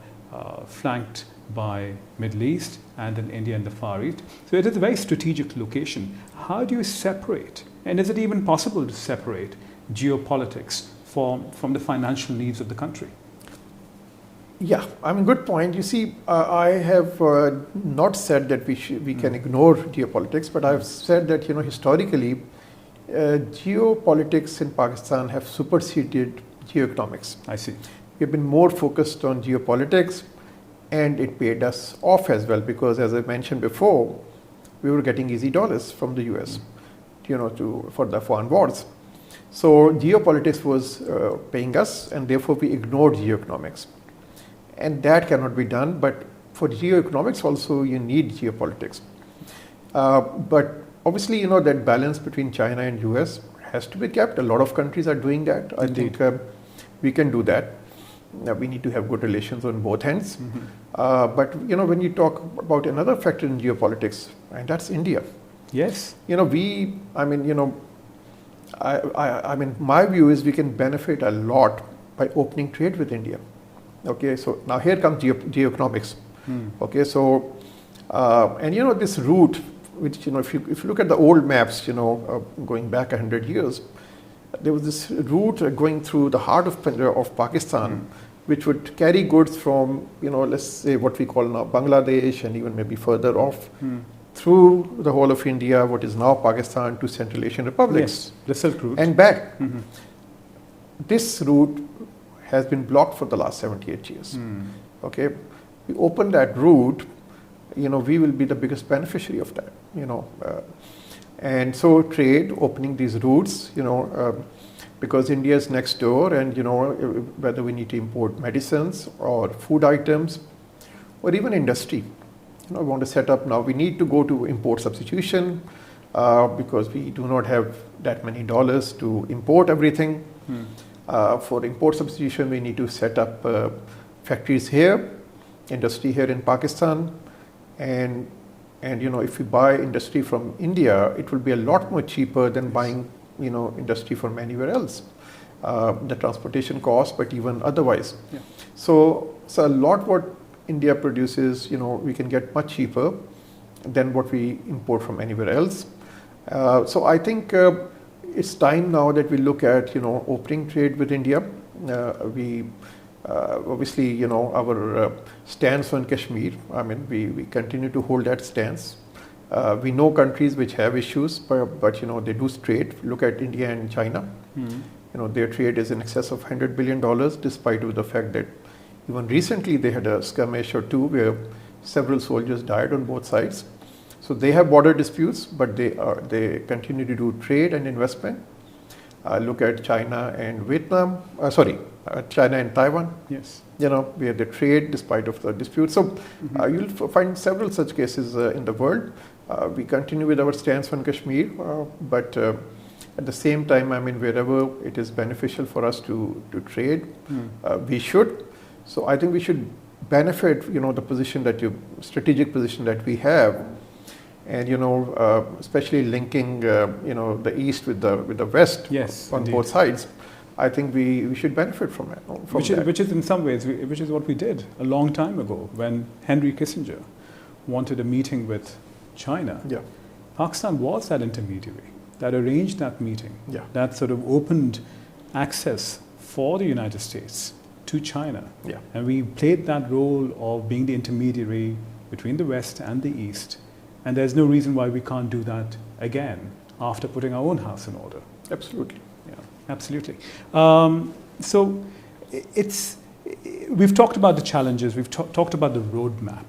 A: flanked by Middle East and then India and the Far East. So it is a very strategic location. How do you separate, and is it even possible to separate geopolitics from the financial needs of the country?
B: Yeah, good point. You see, I have not said that we can ignore geopolitics, but I've said that historically, geopolitics in Pakistan have superseded geoeconomics.
A: I see.
B: We've been more focused on geopolitics, and it paid us off as well, because as I mentioned before, we were getting easy dollars from the US, for the foreign wars. So geopolitics was paying us, and therefore we ignored geoeconomics. And that cannot be done, but for geoeconomics also you need geopolitics. But obviously, that balance between China and US has to be kept. A lot of countries are doing that.
A: Indeed.
B: I think we can do that. We need to have good relations on both ends. But when you talk about another factor in geopolitics, and that's India.
A: Yes.
B: My view is we can benefit a lot by opening trade with India. Okay, so now here comes geoeconomics. Okay, so and this route, which if you look at the old maps, going back 100 years, there was this route going through the heart of Pakistan, which would carry goods from let's say what we call now Bangladesh, and even maybe further off, through the whole of India, what is now Pakistan, to Central Asian republics.
A: Yes, the Silk Route.
B: And back. This route has been blocked for the last 78 years. Okay, we open that route, we will be the biggest beneficiary of that. And so trade, opening these routes, because India is next door, and whether we need to import medicines or food items, or even industry. We want to set up now. We need to go to import substitution because we do not have that many dollars to import everything. For import substitution, we need to set up factories here, industry here in Pakistan, and if we buy industry from India, it will be a lot more cheaper than buying industry from anywhere else. The transportation cost, but even otherwise.
A: Yeah.
B: So a lot what India produces, we can get much cheaper than what we import from anywhere else. So I think it's time now that we look at opening trade with India. We obviously our stance on Kashmir. We continue to hold that stance. We know countries which have issues, but they do trade. Look at India and China. their trade is in excess of $100 billion, despite of the fact that even recently they had a skirmish or two where several soldiers died on both sides. So they have border disputes, but they continue to do trade and investment. Look at China and Vietnam, China and Taiwan.
A: Yes.
B: Where they trade despite of the dispute. So you'll find several such cases in the world. We continue with our stance on Kashmir, but at the same time, wherever it is beneficial for us to trade, we should. So I think we should benefit, the position strategic position that we have, and especially linking, the East with the West,
A: yes,
B: on
A: indeed.
B: both sides. I think we should benefit from it.
A: Which is in some ways, which is what we did a long time ago when Henry Kissinger wanted a meeting with China.
B: Yeah.
A: Pakistan was that intermediary that arranged that meeting,
B: Yeah.
A: that sort of opened access for the United States to China.
B: Yeah.
A: And we played that role of being the intermediary between the West and the East. And there's no reason why we can't do that again after putting our own house in order.
B: Absolutely.
A: Yeah, absolutely. So we've talked about the challenges, we've talked about the roadmap,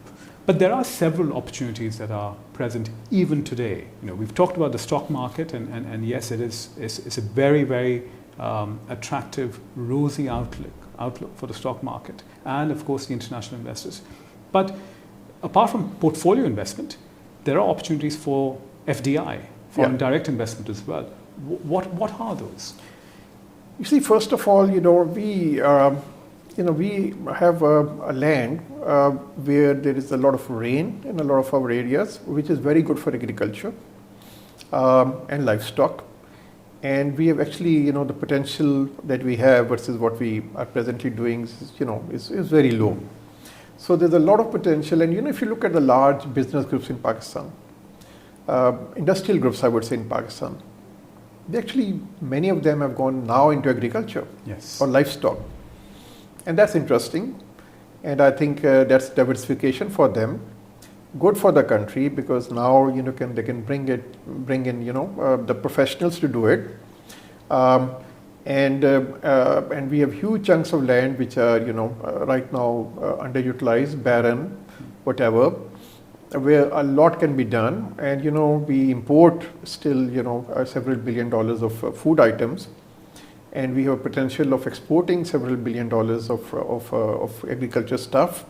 A: but there are several opportunities that are present even today. We've talked about the stock market, and yes, it's a very, very attractive, rosy outlook for the stock market, and of course the international investors. But apart from portfolio investment, there are opportunities for FDI, foreign direct investment as well. What are those?
B: You see, first of all, we have a land where there is a lot of rain in a lot of our areas, which is very good for agriculture and livestock. And we have actually, the potential that we have versus what we are presently doing is very low. So there's a lot of potential. And, if you look at the large business groups in Pakistan, industrial groups, I would say, in Pakistan, many of them have gone now into agriculture,
A: yes,
B: or livestock. And that's interesting. And I think that's diversification for them. Good for the country, because now they can bring in the professionals to do it, and we have huge chunks of land which are right now underutilized, barren, whatever, where a lot can be done. And we import still several $1 billion of food items, and we have potential of exporting several $1 billion of agriculture stuff.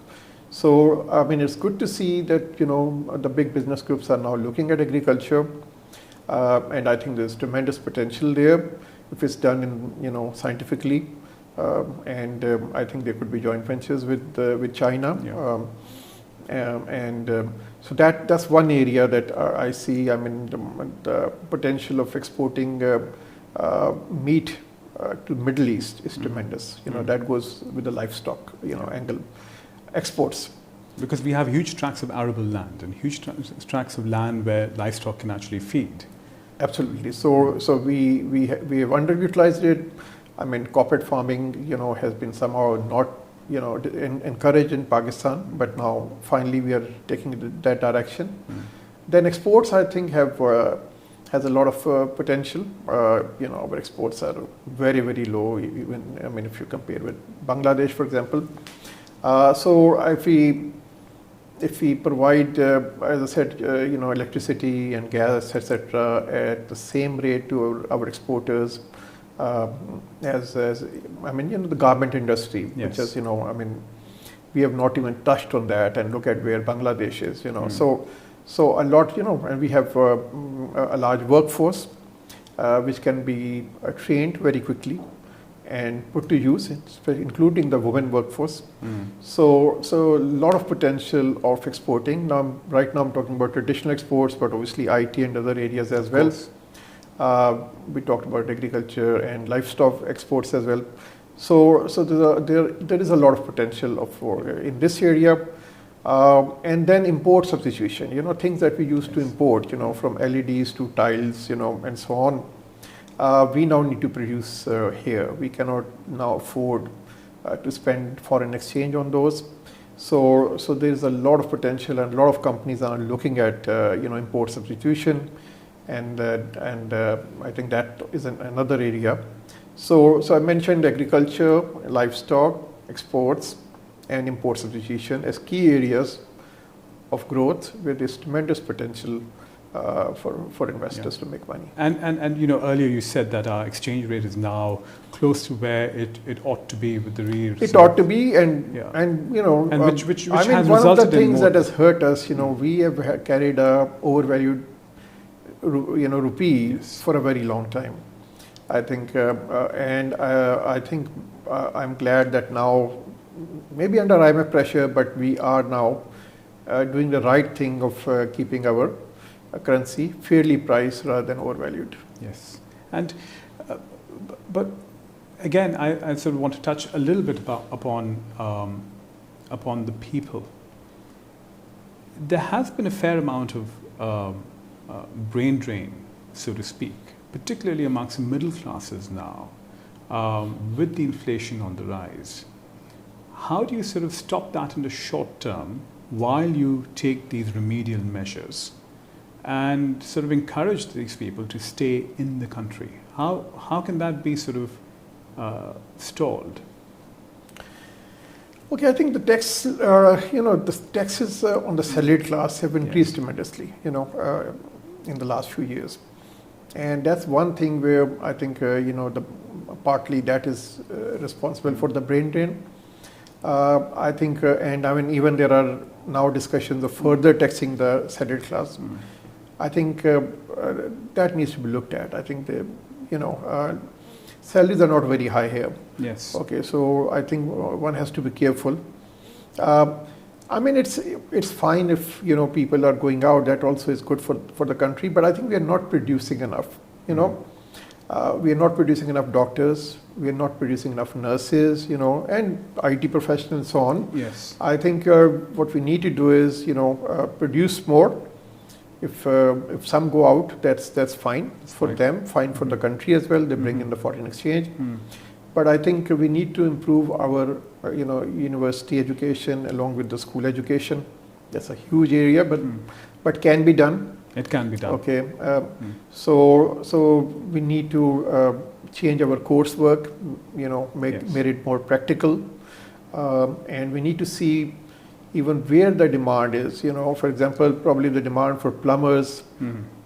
B: So, it's good to see that, the big business groups are now looking at agriculture, and I think there's tremendous potential there if it's done in, scientifically, and I think there could be joint ventures with China, so that's one area that I see. The potential of exporting meat to Middle East is tremendous. That goes with the livestock, angle. Exports.
A: Because we have huge tracts of arable land and huge tracts of land where livestock can actually feed.
B: Absolutely. So we have underutilized it. Corporate farming, has been somehow not, encouraged in Pakistan, but now finally we are taking that direction. Then exports, I think, has a lot of potential. Our exports are very, very low. Even if you compare with Bangladesh, for example. So if we provide, as I said, electricity and gas, etc., at the same rate to our exporters, as the garment industry,
A: yes,
B: which is, we have not even touched on that, and look at where Bangladesh is, So a lot, and we have a large workforce which can be trained very quickly and put to use, including the women workforce. So a lot of potential of exporting. Right now I'm talking about traditional exports, but obviously IT and other areas as well. We talked about agriculture and livestock exports as well. So there is a lot of potential in this area. And then import substitution, things that we used to import, from LEDs to tiles, and so on. We now need to produce here. We cannot now afford to spend foreign exchange on those. So there is a lot of potential, and a lot of companies are looking at import substitution, and I think that is another area. So I mentioned agriculture, livestock, exports, and import substitution as key areas of growth where there's tremendous potential for investors to make money.
A: And you know, earlier you said that our exchange rate is now close to where it ought to be with the real.
B: It ought to be, and you know,
A: and which
B: I mean,
A: has
B: one of the
A: resulted in
B: things
A: more.
B: that has hurt us, you know, we have carried a overvalued, rupee for a very long time. I think, I think I'm glad that now, maybe under IMF pressure, but we are now doing the right thing of keeping our currency fairly priced rather than overvalued.
A: Yes, and but again, I sort of want to touch a little bit upon the people. There has been a fair amount of brain drain, so to speak, particularly amongst middle classes now, with the inflation on the rise. How do you sort of stop that in the short term while you take these remedial measures and sort of encourage these people to stay in the country? How can that be sort of stalled?
B: Okay, I think the tax, the taxes on the salaried class have increased tremendously, in the last few years. And that's one thing where I think, partly that is responsible for the brain drain. I think, and I mean, even there are now discussions of further taxing the salaried class. I think that needs to be looked at. I think salaries are not very high here.
A: Yes.
B: Okay, so I think one has to be careful. I mean, it's fine if people are going out. That also is good for the country. But I think we are not producing enough. We are not producing enough doctors. We are not producing enough nurses. And IT professionals and so on.
A: Yes.
B: I think what we need to do is produce more. If some go out, that's fine for them, fine for the country as well. They bring in the foreign exchange. But I think we need to improve our university education along with the school education. That's a huge area, but can be done.
A: It can be done.
B: Okay, so we need to change our coursework. Make it more practical, and we need to see even where the demand is. For example, probably the demand for plumbers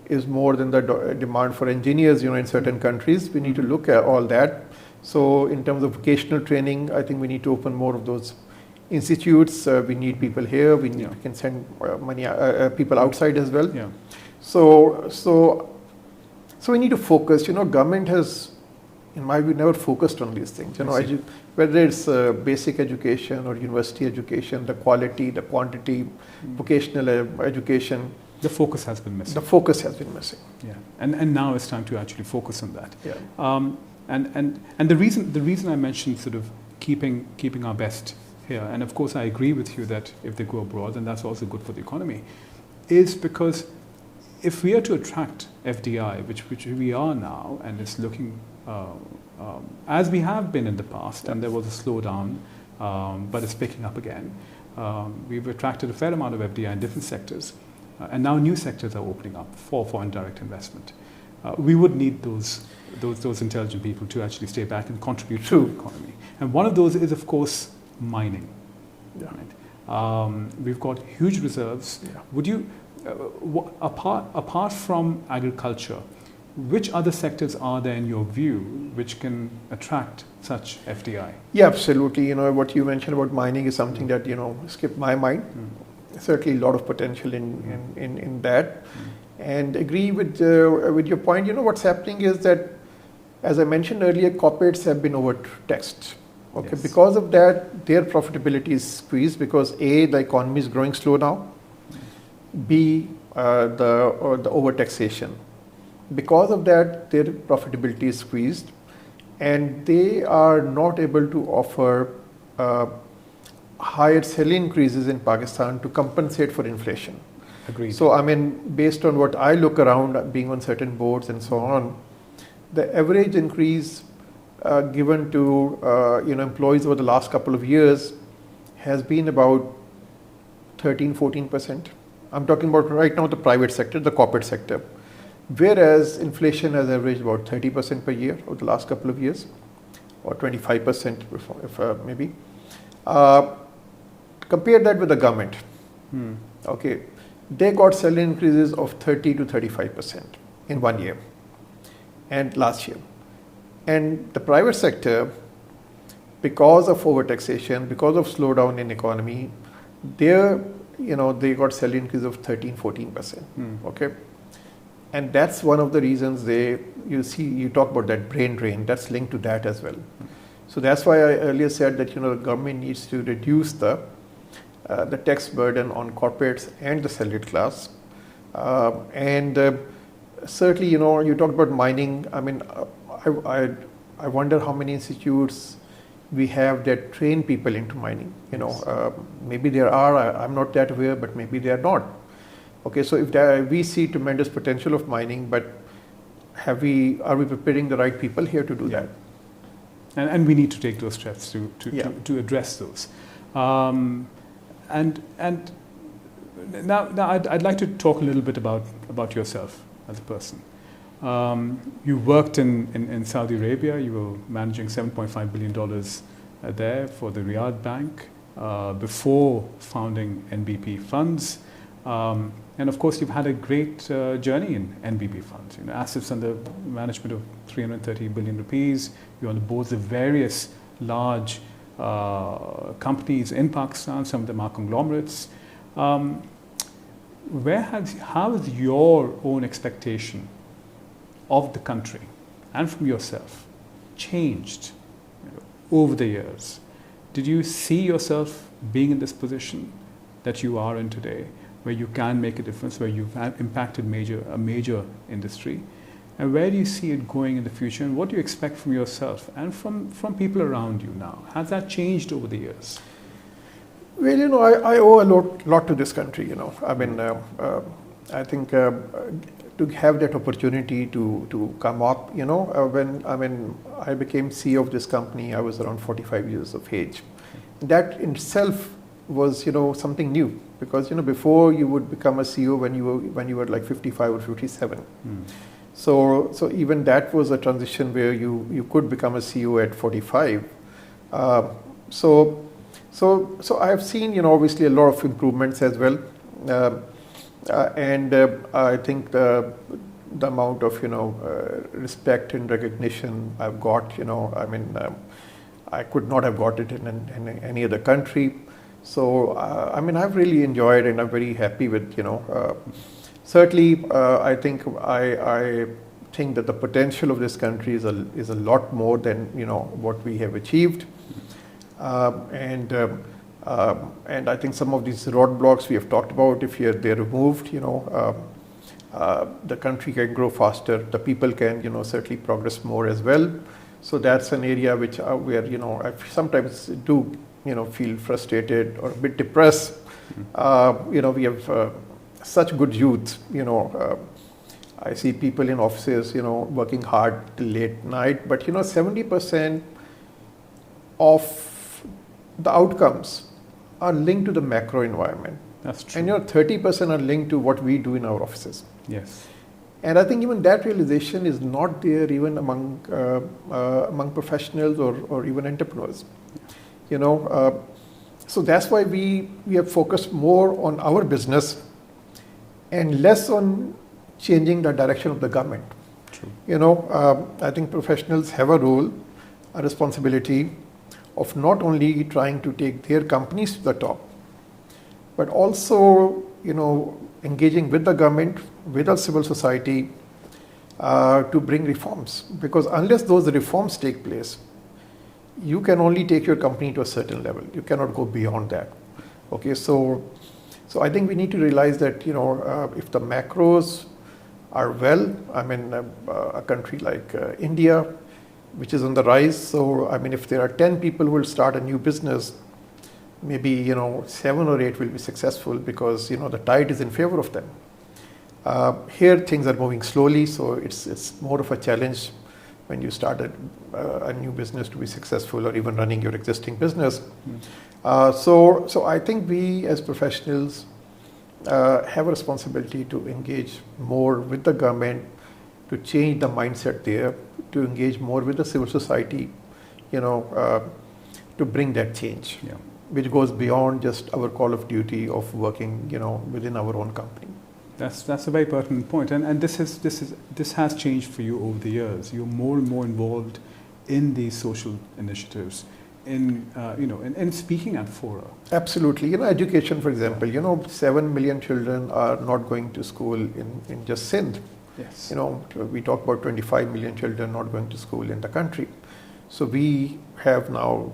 B: is more than the demand for engineers. In certain countries, we need to look at all that. So in terms of vocational training, I think we need to open more of those institutes. We need people here. We can send people outside as well.
A: Yeah.
B: So we need to focus. Government has, in my view, never focused on these things. Whether it's basic education or university education, the quality, the quantity, vocational education.
A: The focus has been missing.
B: The focus has been missing.
A: Yeah, and now it's time to actually focus on that.
B: Yeah.
A: And the reason I mentioned sort of keeping our best here, and of course I agree with you that if they go abroad, then that's also good for the economy, is because if we are to attract FDI, which we are now, and it's looking as we have been in the past, and there was a slowdown, but it's picking up again. We've attracted a fair amount of FDI in different sectors, and now new sectors are opening up for foreign direct investment. We would need those intelligent people to actually stay back and contribute to the economy. And one of those is, of course, mining.
B: Yeah.
A: Right? We've got huge reserves.
B: Yeah.
A: Would you, apart from agriculture, which other sectors are there in your view which can attract such FDI?
B: Yeah, absolutely. What you mentioned about mining is something that skipped my mind. Certainly, a lot of potential in that. And agree with your point. What's happening is that, as I mentioned earlier, corporates have been overtaxed. Okay,
A: Yes.
B: Because of that, their profitability is squeezed because A, the economy is growing slow now. B, the overtaxation. Because of that, their profitability is squeezed, and they are not able to offer higher salary increases in Pakistan to compensate for inflation.
A: Agreed.
B: So, I mean, based on what I look around, being on certain boards and so on, the average increase given to employees over the last couple of years has been about 13-14%. I'm talking about right now the private sector, the corporate sector. Whereas inflation has averaged about 30% per year over the last couple of years. or 25%, if maybe. Compare that with the government. Okay, they got salary increases of 30 to 35% in 1 year and last year. And the private sector, because of overtaxation, because of slowdown in economy, they got salary increase of 13, 14%. Okay, and that's one of the reasons you talk about that brain drain. That's linked to that as well. So that's why I earlier said that the government needs to reduce the tax burden on corporates and the salaried class. Certainly, you talked about mining. I mean, I wonder how many institutes we have that train people into mining. Maybe there are. I'm not that aware, but maybe they are not. Okay, so if we see tremendous potential of mining, but are we preparing the right people here to do that?
A: And we need to take those steps to address those. And now I'd like to talk a little bit about yourself as a person. You worked in Saudi Arabia. You were managing $7.5 billion there for the Riyadh Bank before founding NBP Funds. And of course, you've had a great journey in NBP Funds. Assets under management of 330 billion rupees. You're on the boards of various large companies in Pakistan. Some of them are conglomerates. How has your own expectation of the country and from yourself changed over the years? Did you see yourself being in this position that you are in today, where you can make a difference, where you've impacted a major industry? And where do you see it going in the future? And what do you expect from yourself and from people around you now? Has that changed over the years?
B: Well, I owe a lot to this country. I mean, I think to have that opportunity to come up, when I became CEO of this company, I was around 45 years of age. That in itself was something new, because before you would become a CEO when you were like 55 or 57. So even that was a transition where you could become a CEO at 45. So I have seen obviously a lot of improvements as well, and I think the amount of respect and recognition I've got, I could not have got it in any other country. So I've really enjoyed, and I'm very happy with certainly I think that the potential of this country is a lot more than what we have achieved. And I think some of these roadblocks we have talked about, if they're removed, the country can grow faster. The people can, certainly progress more as well. So that's an area where I sometimes do, feel frustrated or a bit depressed. We have such good youth. I see people in offices, working hard till late night. But 70% of the outcomes are linked to the macro environment.
A: That's true.
B: And 30% are linked to what we do in our offices.
A: Yes.
B: And I think even that realization is not there even among professionals or even entrepreneurs. So that's why we have focused more on our business and less on changing the direction of the government. True. I think professionals have a role, a responsibility of not only trying to take their companies to the top, but also, engaging with the government, with our civil society, to bring reforms. Because unless those reforms take place, you can only take your company to a certain level. You cannot go beyond that. Okay, so I think we need to realize that, if the macros are well, a country like India, which is on the rise. So, if there are 10 people who will start a new business, maybe, 7 or 8 will be successful because, the tide is in favor of them. Here, things are moving slowly, so it's more of a challenge when you start a new business to be successful, or even running your existing business. So I think we as professionals have a responsibility to engage more with the government, to change the mindset there, to engage more with the civil society, to bring that change,
A: Yeah.
B: which goes beyond just our call of duty of working, within our own company.
A: That's a very pertinent point, and this has changed for you over the years. You're more and more involved in these social initiatives, in speaking at fora.
B: Absolutely. Education, for example, 7 million children are not going to school in just Sindh.
A: Yes.
B: We talk about 25 million children not going to school in the country. So we have now,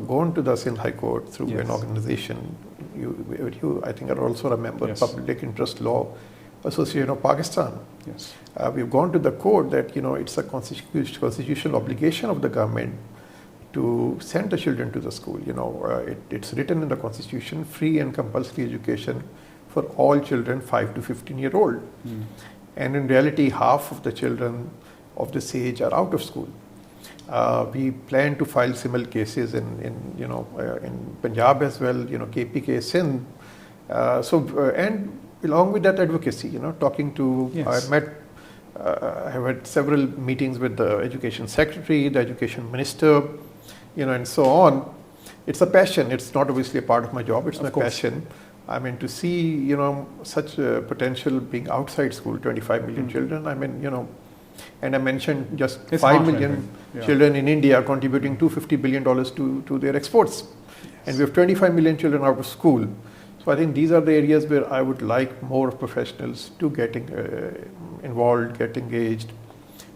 B: gone to the Sindh High Court through
A: Yes.
B: an organization. You, I think, are also a member,
A: Yes.
B: Public Interest Law Association of Pakistan.
A: Yes.
B: We've gone to the court that, it's a constitutional obligation of the government to send the children to the school. It's written in the constitution, free and compulsory education for all children 5 to 15-year-old.
A: Mm.
B: And in reality, half of the children of this age are out of school. We plan to file similar cases in Punjab as well, KPK, Sindh. And along with that advocacy, talking to,
A: Yes.
B: I have had several meetings with the education secretary, the education minister, and so on. It's a passion. It's not obviously a part of my job. It's
A: Of
B: my
A: course.
B: passion. I mean, to see, such potential being outside school, 25 million children. I mean, and I mentioned just
A: It's
B: 5 million
A: heartwarming. Yeah.
B: children in India contributing $250 billion to their exports. And we have 25 million children out of school. So I think these are the areas where I would like more professionals to get involved, get engaged,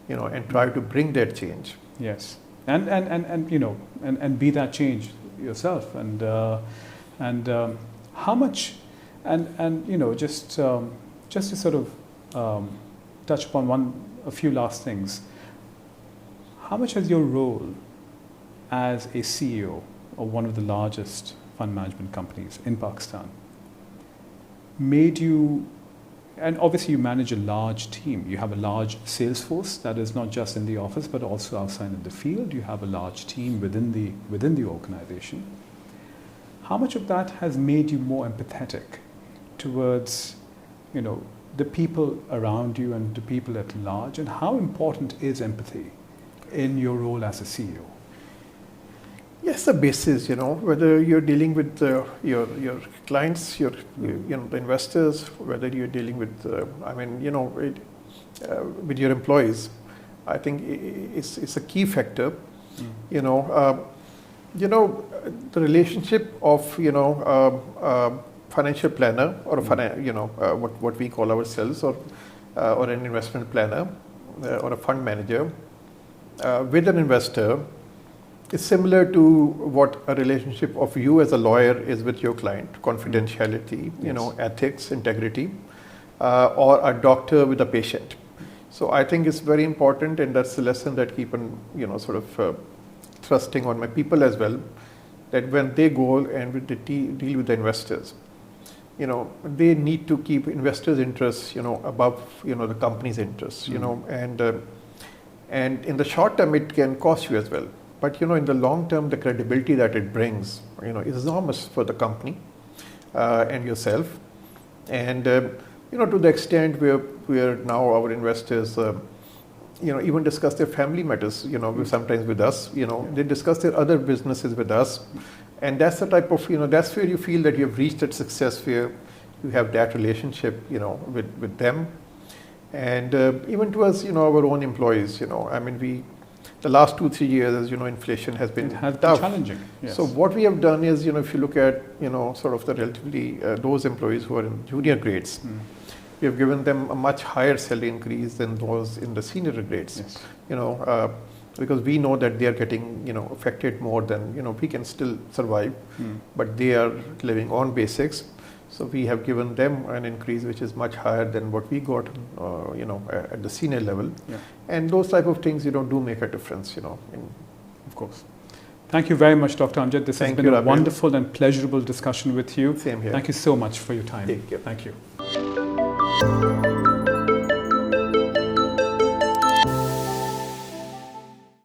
B: and try to bring that change.
A: Yes, and be that change yourself, and how much, just to sort of touch upon a few last things. How much has your role as a CEO of one of the largest fund management companies in Pakistan made you? And obviously you manage a large team. You have a large sales force that is not just in the office but also outside in the field. You have a large team within the organization. How much of that has made you more empathetic towards, the people around you and the people at large? And how important is empathy in your role as a CEO?
B: Yes, the basis, whether you're dealing with your clients, the investors, whether you're dealing with, with your employees, I think it's a key factor. The relationship of, financial planner or what we call ourselves, or an investment planner or a fund manager with an investor is similar to what a relationship of you as a lawyer is with your client: confidentiality,
A: Yes.
B: Ethics, integrity, or a doctor with a patient. So I think it's very important, and that's the lesson that keep on, thrusting on my people as well, that when they go and deal with the investors, they need to keep investors' interests, above, the company's interests, and in the short term it can cost you as well. But in the long term, the credibility that it brings, is enormous for the company and yourself. And to the extent where now our investors, even discuss their family matters, sometimes with us. They discuss their other businesses with us, and that's the type of, that's where you feel that you have reached that success, where you have that relationship, with them, and even to us, our own employees. The last 2-3 years, as inflation has been tough.
A: Challenging. Yes.
B: So what we have done is, if you look at, sort of the relatively, those employees who are in junior grades, we have given them a much higher salary increase than those in the senior grades.
A: Yes.
B: Because we know that they are getting, affected more than, we can still survive, but they are living on basics. So we have given them an increase which is much higher than what we got, at the senior level.
A: Yeah.
B: And those type of things, do make a difference,
A: Of course. Thank you very much, Dr. Amjad. This has
B: Thank
A: been
B: you,
A: a
B: Rabel.
A: wonderful and pleasurable discussion with you.
B: Same here.
A: Thank you so much for your time.
B: Take care.
A: Thank you.